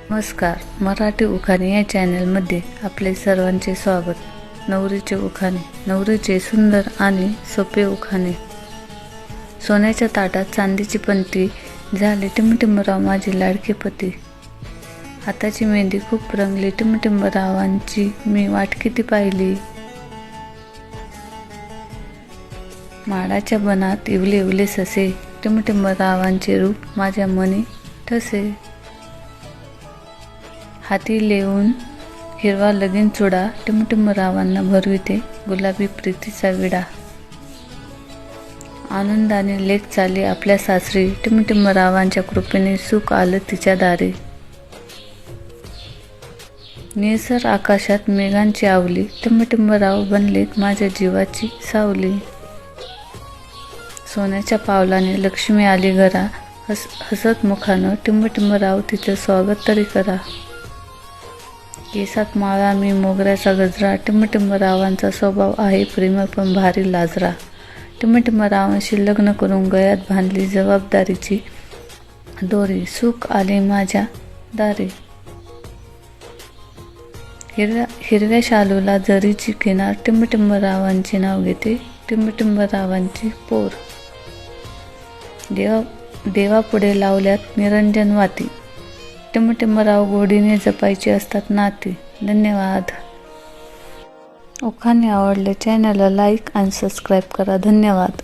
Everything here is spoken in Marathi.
नमस्कार, मराठी उखाणे या चॅनलमध्ये आपले सर्वांचे स्वागत. नवरीचे उखाणे. नवरीचे सुंदर आणि सोपे उखाणे. सोन्याच्या ताटात चांदीची पंती, झाले टिमटिमराव माझे लाडके पती. हाताची मेहंदी खूप रंगली टिमटिमरावांची, मी वाट किती पाहिली. माडाच्या बनात इवले इवले ससे, टिमटिमरावांचे रूप माझ्या मनी ठसे. हाती लेऊन हिरवा लगीन चुडा, टिमटिमरावांना भरविते गुलाबी प्रीतीचा विडा. आनंदाने लेक चाली आपल्या सासरी, टिमटिमरावांच्या कृपेने सुख आलं तिच्या दारी. निळसर आकाशात मेघांची आवली, टिमटिमराव बनलेत माझ्या जीवाची सावली. सोन्याच्या पावलाने लक्ष्मी आली घरा, हसत मुखानं टिमटिमराव तिचं स्वागत तरी करा. केसात माळा मी मोगऱ्याचा गजरा, टिमटिमरावांचा स्वभाव आहे प्रेमळ पण भारी लाजरा. टिमटिमरावांशी लग्न करून गळ्यात बांधली जबाबदारीची दोरी, सुख आले माझ्या दारी. हिरव्या शालूला जरीची किनार, टिमटिमरावांचे नाव घेते टिमटिमरावांची पोर. देवापुढे लावल्यात निरंजन वाती, टिमटिमराव गोडीने जपायची असतात नाती. धन्यवाद. उखाणे आवडले चॅनलला लाईक आणि सबस्क्राईब करा. धन्यवाद.